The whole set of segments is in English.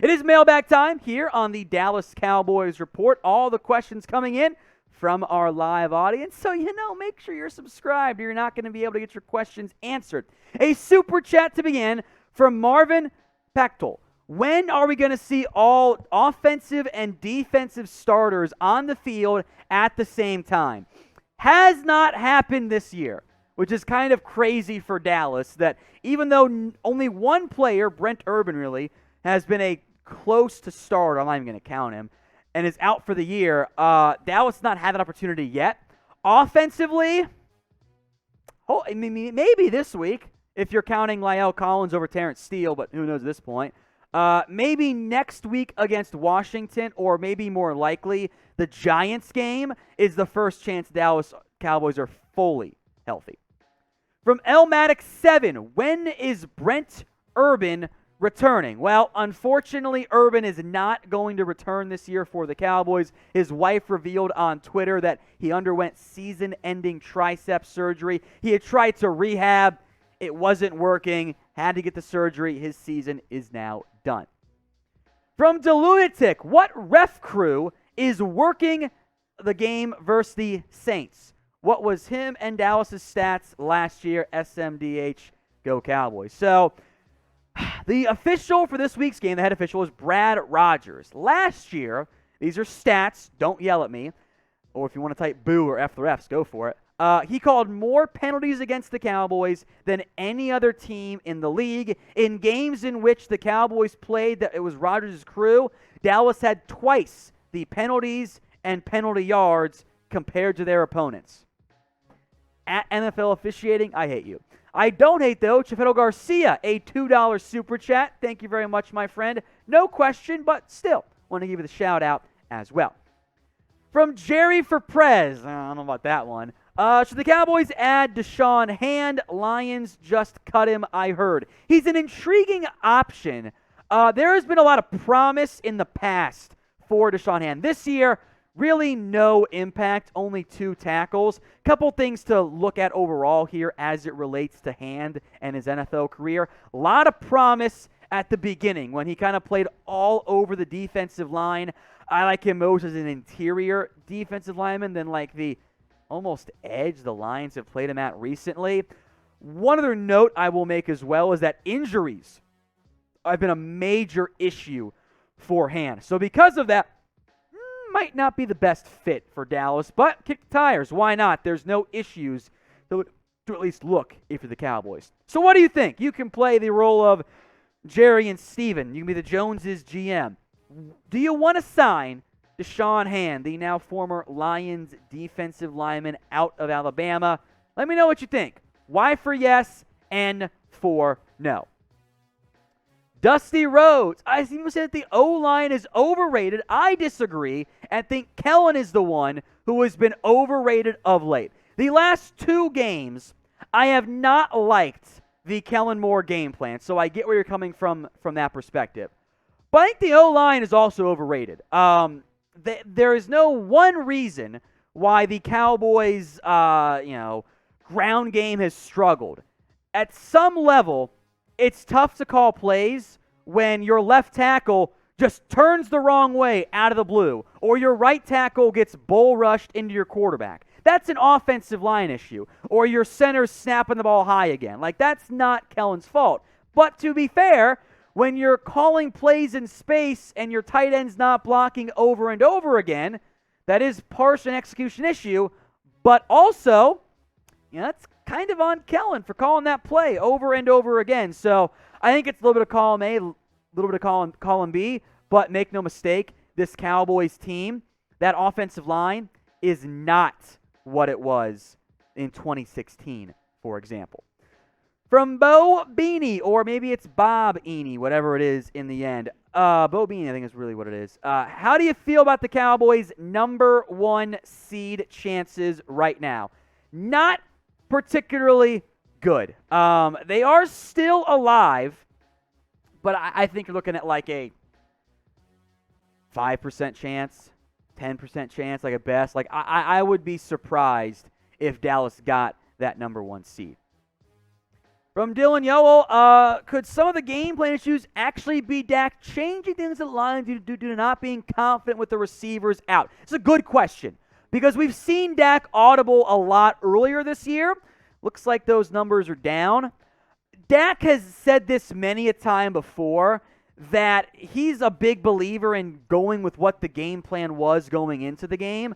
It is mailbag time here on the Dallas Cowboys Report. All the questions coming in from our live audience. So, make sure you're subscribed or you're not going to be able to get your questions answered. A super chat to begin from Marvin Pechtel. When are we going to see all offensive and defensive starters on the field at the same time? Has not happened this year, which is kind of crazy for Dallas, that even though only one player, Brent Urban really, has been a close to starter, I'm not even going to count him, and is out for the year, Dallas not had that opportunity yet. Offensively, maybe this week, if you're counting La'el Collins over Terrence Steele, but who knows at this point. Maybe next week against Washington, or maybe more likely the Giants game is the first chance Dallas Cowboys are fully healthy. From Elmatic7, when is Brent Urban returning? Well, unfortunately, Urban is not going to return this year for the Cowboys. His wife revealed on Twitter that he underwent season-ending tricep surgery. He had tried to rehab. It wasn't working. Had to get the surgery. His season is now done. From Lunatic, what ref crew is working the game versus the Saints? What was him and Dallas' stats last year? SMDH, go Cowboys. So, the official for this week's game, the head official, is Brad Rogers. Last year, these are stats, don't yell at me, or if you want to type boo or F the refs, go for it. He called more penalties against the Cowboys than any other team in the league. In games in which the Cowboys played, that it was Rogers' crew, Dallas had twice the penalties and penalty yards compared to their opponents. At NFL officiating, I hate you. I don't hate, though, Chafedo Garcia, a $2 super chat. Thank you very much, my friend. No question, but still, want to give you the shout-out as well. From Jerry for Prez, I don't know about that one. Should the Cowboys add Deshaun Hand? Lions just cut him, I heard. He's an intriguing option. There has been a lot of promise in the past for Deshaun Hand. This year, really no impact, only 2 tackles. Couple things to look at overall here as it relates to Hand and his NFL career. A lot of promise at the beginning when he kind of played all over the defensive line. I like him most as an interior defensive lineman than like the almost edge the Lions have played him at recently. One other note I will make as well is that injuries have been a major issue for Hand. So because of that, might not be the best fit for Dallas, but kick the tires. Why not? There's no issues to at least look if you're the Cowboys. So what do you think? You can play the role of Jerry and Steven. You can be the Joneses GM. Do you want to sign Deshaun Hand, the now former Lions defensive lineman out of Alabama? Let me know what you think. Y for yes, N for no. Dusty Rhodes. I seem to say that the O-line is overrated. I disagree and think Kellen is the one who has been overrated of late. The last 2 games, I have not liked the Kellen Moore game plan, so I get where you're coming from that perspective. But I think the O-line is also overrated. There is no one reason why the Cowboys, ground game has struggled. At some level, it's tough to call plays when your left tackle just turns the wrong way out of the blue, or your right tackle gets bull rushed into your quarterback. That's an offensive line issue. Or your center's snapping the ball high again. Like, that's not Kellen's fault. But to be fair, when you're calling plays in space and your tight end's not blocking over and over again, that is partially an execution issue, but also, that's kind of on Kellen for calling that play over and over again. So I think it's a little bit of column A, a little bit of column B, but make no mistake, this Cowboys team, that offensive line is not what it was in 2016, for example. From Bobeanie, or maybe it's Bobeanie, whatever it is in the end. Bobeanie, I think is really what it is. How do you feel about the Cowboys' number 1 seed chances right now? Not particularly good. They are still alive, but I think you're looking at like a 5% chance, 10% chance, like at best. Like I would be surprised if Dallas got that number 1 seed. From Dylan Yowell, could some of the game plan issues actually be Dak changing things at the line due to not being confident with the receivers out? It's a good question because we've seen Dak audible a lot earlier this year. Looks like those numbers are down. Dak has said this many a time before that he's a big believer in going with what the game plan was going into the game.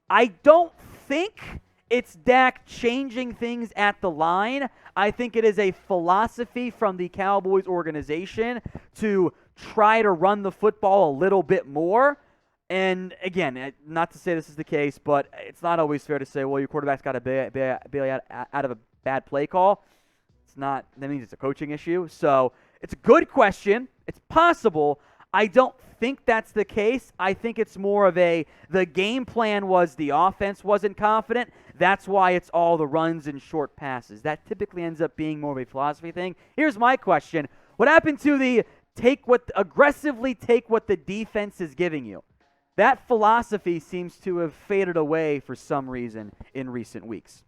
I don't think it's Dak changing things at the line. I think it is a philosophy from the Cowboys organization to try to run the football a little bit more. And again, not to say this is the case, but it's not always fair to say, well, your quarterback's got to bail out of a bad play call. It's not. That means it's a coaching issue. So it's a good question. It's possible. I don't think that's the case. I think it's more of the game plan was the offense wasn't confident. That's why it's all the runs and short passes. That typically ends up being more of a philosophy thing. Here's my question. What happened to the aggressively take what the defense is giving you? That philosophy seems to have faded away for some reason in recent weeks.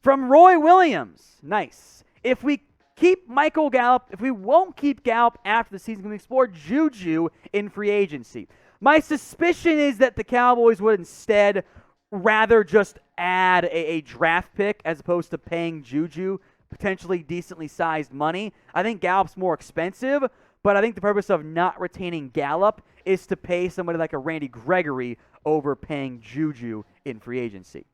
From Roy Williams, nice. If we keep Michael Gallup, if we won't keep Gallup after the season, can we explore Juju in free agency? My suspicion is that the Cowboys would instead rather just add a draft pick as opposed to paying Juju potentially decently sized money. I think Gallup's more expensive, but I think the purpose of not retaining Gallup is to pay somebody like a Randy Gregory over paying Juju in free agency.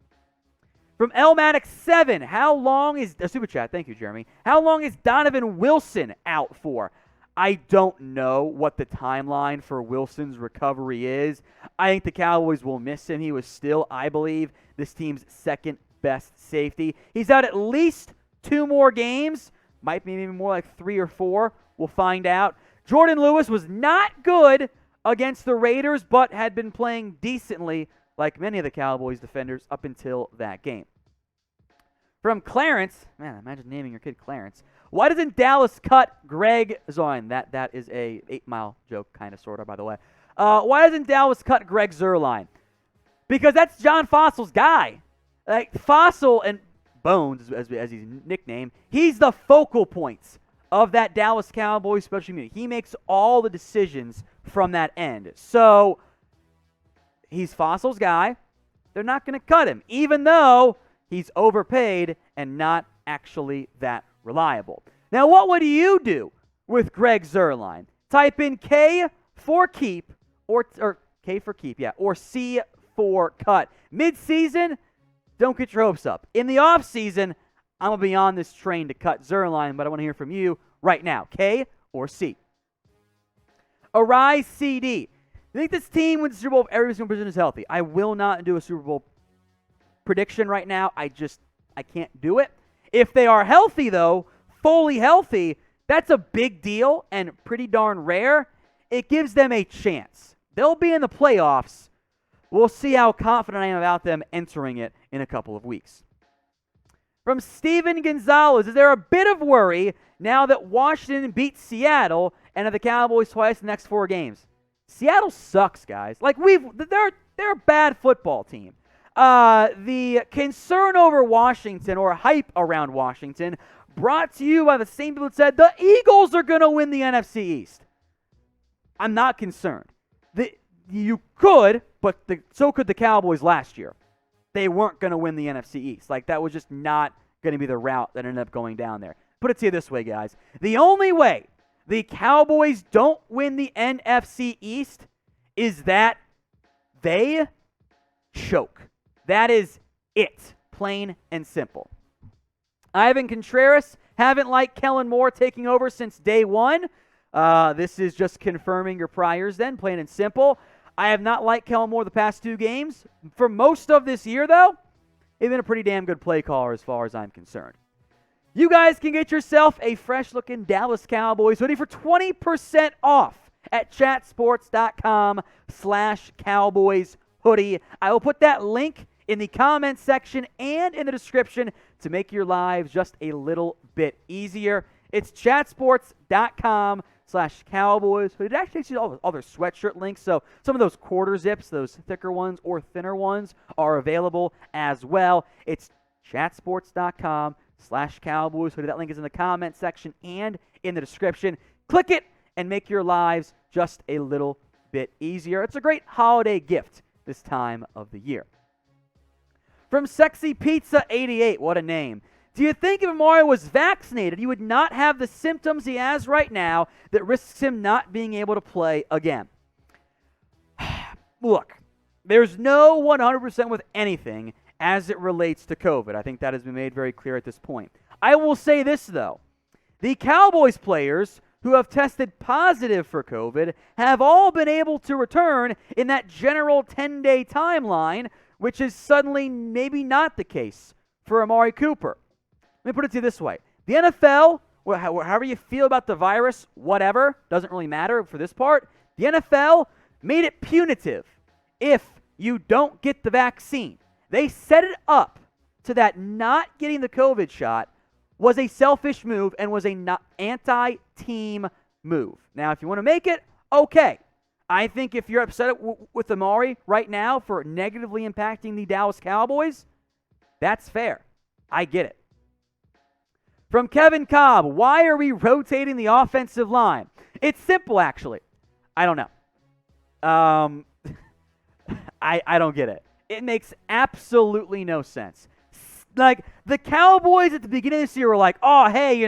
From Elmatic7, how long is a super chat? Thank you, Jeremy. How long is Donovan Wilson out for? I don't know what the timeline for Wilson's recovery is. I think the Cowboys will miss him. He was still, I believe, this team's second best safety. He's out at least 2 more games. Might be maybe more like 3 or 4. We'll find out. Jordan Lewis was not good against the Raiders, but had been playing decently like many of the Cowboys defenders up until that game. From Clarence, man, imagine naming your kid Clarence. Why doesn't Dallas cut Greg Zuerlein? That is a 8 Mile joke, kind of, sort of, by the way. Why doesn't Dallas cut Greg Zuerlein? Because that's John Fassel's guy. Like Fassel and Bones, as he's nicknamed, he's the focal points of that Dallas Cowboys special community. He makes all the decisions from that end. So he's Fassel's guy. They're not going to cut him, even though he's overpaid and not actually that reliable. Now, what would you do with Greg Zuerlein? Type in K for keep or K for keep, yeah, or C for cut. Mid-season, don't get your hopes up. In the offseason, I'm going to be on this train to cut Zuerlein, but I want to hear from you right now. K or C? Arise CD. You think this team wins the Super Bowl if every single person is healthy? I will not do a Super Bowl prediction right now. I can't do it. If they are healthy, though, fully healthy, that's a big deal and pretty darn rare. It gives them a chance. They'll be in the playoffs. We'll see how confident I am about them entering it in a couple of weeks. From Steven Gonzalez, is there a bit of worry now that Washington beat Seattle and have the Cowboys twice in the next 4 games? Seattle sucks, guys. Like they're a bad football team. The concern over Washington, or hype around Washington, brought to you by the same people that said the Eagles are going to win the NFC East. I'm not concerned. You could, but so could the Cowboys last year. They weren't going to win the NFC East. Like, that was just not going to be the route that ended up going down there. Put it to you this way, guys. The only way the Cowboys don't win the NFC East is that they choke. That is it. Plain and simple. Ivan Contreras, haven't liked Kellen Moore taking over since day one. This is just confirming your priors then, plain and simple. I have not liked Kellen Moore the past 2 games. For most of this year, though, he's been a pretty damn good play caller as far as I'm concerned. You guys can get yourself a fresh-looking Dallas Cowboys hoodie for 20% off at chatsports.com/Cowboys hoodie. I will put that link in the comments section and in the description to make your lives just a little bit easier. It's chatsports.com/Cowboys. It actually takes you all their sweatshirt links. So some of those quarter zips, those thicker ones or thinner ones, are available as well. It's chatsports.com/Cowboys patreon.com/Cowboys hoodie. That link is in the comment section and in the description. Click it and make your lives just a little bit easier. It's a great holiday gift this time of the year. From Sexy Pizza 88, what a name. Do you think if Amari was vaccinated, he would not have the symptoms he has right now that risks him not being able to play again? Look, there's no 100% with anything as it relates to COVID. I think that has been made very clear at this point. I will say this, though. The Cowboys players who have tested positive for COVID have all been able to return in that general 10-day timeline, which is suddenly maybe not the case for Amari Cooper. Let me put it to you this way. The NFL, however you feel about the virus, whatever, doesn't really matter for this part. The NFL made it punitive if you don't get the vaccine. They set it up to that not getting the COVID shot was a selfish move and was an anti-team move. Now, if you want to make it, okay. I think if you're upset with Amari right now for negatively impacting the Dallas Cowboys, that's fair. I get it. From Kevin Cobb, why are we rotating the offensive line? It's simple, actually. I don't know. I don't get it. It makes absolutely no sense. Like, the Cowboys at the beginning of this year were like, oh, hey,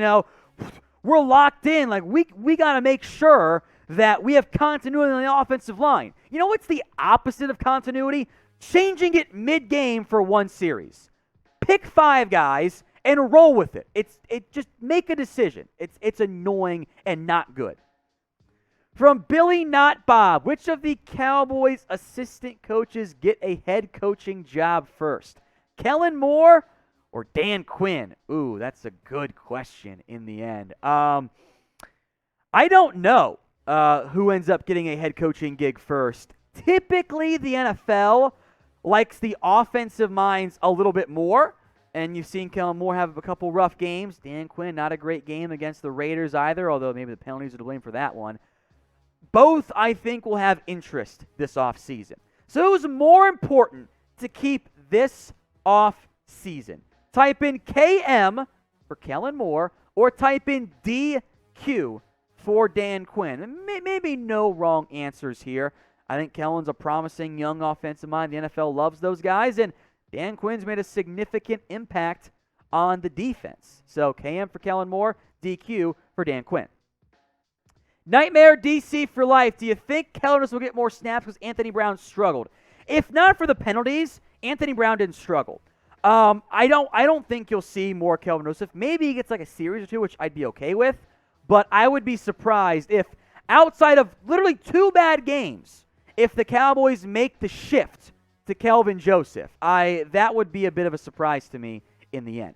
we're locked in. Like, we got to make sure that we have continuity on the offensive line. You know what's the opposite of continuity? Changing it mid-game for one series. Pick 5 guys and roll with it. It just make a decision. It's annoying and not good. From Billy Not Bob, which of the Cowboys assistant coaches get a head coaching job first? Kellen Moore or Dan Quinn? Ooh, that's a good question in the end. I don't know who ends up getting a head coaching gig first. Typically, the NFL likes the offensive minds a little bit more. And you've seen Kellen Moore have a couple rough games. Dan Quinn, not a great game against the Raiders either, although maybe the penalties are to blame for that one. Both, I think, will have interest this offseason. So it was more important to keep this offseason. Type in KM for Kellen Moore or type in DQ for Dan Quinn. Maybe no wrong answers here. I think Kellen's a promising young offensive mind. The NFL loves those guys, and Dan Quinn's made a significant impact on the defense. So KM for Kellen Moore, DQ for Dan Quinn. Nightmare DC for life. Do you think Kellen will get more snaps because Anthony Brown struggled? If not for the penalties, Anthony Brown didn't struggle. I don't think you'll see more Kelvin Joseph. Maybe he gets like a series or two, which I'd be okay with. But I would be surprised if, outside of literally 2 bad games, if the Cowboys make the shift to Kelvin Joseph. That would be a bit of a surprise to me in the end.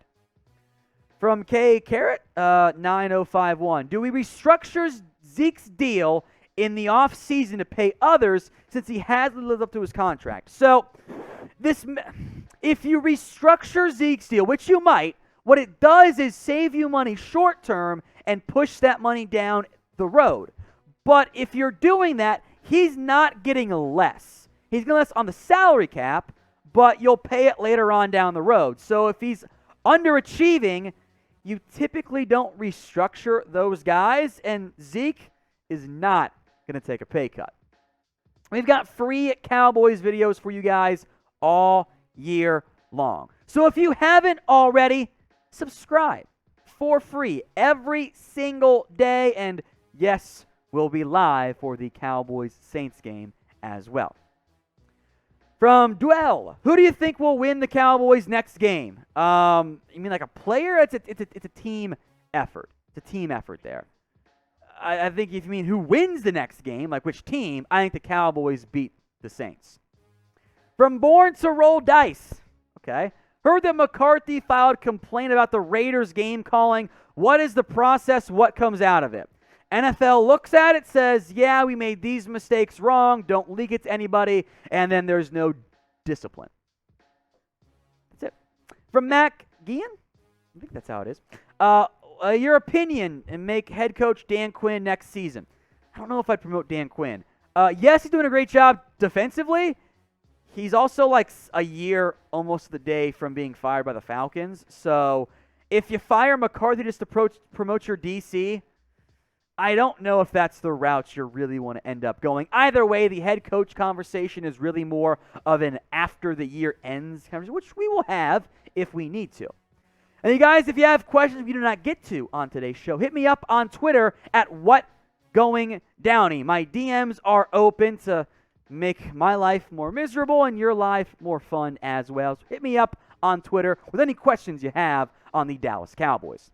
From K Carrot 9051, do we restructure Zeke's deal in the offseason to pay others since he hasn't lived up to his contract? So, if you restructure Zeke's deal, which you might, what it does is save you money short term and push that money down the road. But if you're doing that, he's not getting less. He's going to less on the salary cap, but you'll pay it later on down the road. So if he's underachieving, you typically don't restructure those guys, and Zeke is not going to take a pay cut. We've got free Cowboys videos for you guys all year long. So if you haven't already, subscribe for free every single day, and yes, we'll be live for the Cowboys-Saints game as well. From Duell, who do you think will win the Cowboys' next game? You mean like a player? It's a team effort. It's a team effort there. I think if you mean who wins the next game, like which team, I think the Cowboys beat the Saints. From Born to Roll Dice, okay. Heard that McCarthy filed complaint about the Raiders game calling. What is the process? What comes out of it? NFL looks at it, says, yeah, we made these mistakes wrong. Don't leak it to anybody. And then there's no discipline. That's it. From Mac Gian? I think that's how it is. Your opinion and make head coach Dan Quinn next season. I don't know if I'd promote Dan Quinn. Yes, he's doing a great job defensively. He's also like a year almost the day from being fired by the Falcons. So if you fire McCarthy just to promote your DC, I don't know if that's the route you really want to end up going. Either way, the head coach conversation is really more of an after the year ends conversation, which we will have if we need to. And you guys, if you have questions we do not get to on today's show, hit me up on Twitter at WhatGoingDowney. My DMs are open to make my life more miserable and your life more fun as well. So hit me up on Twitter with any questions you have on the Dallas Cowboys.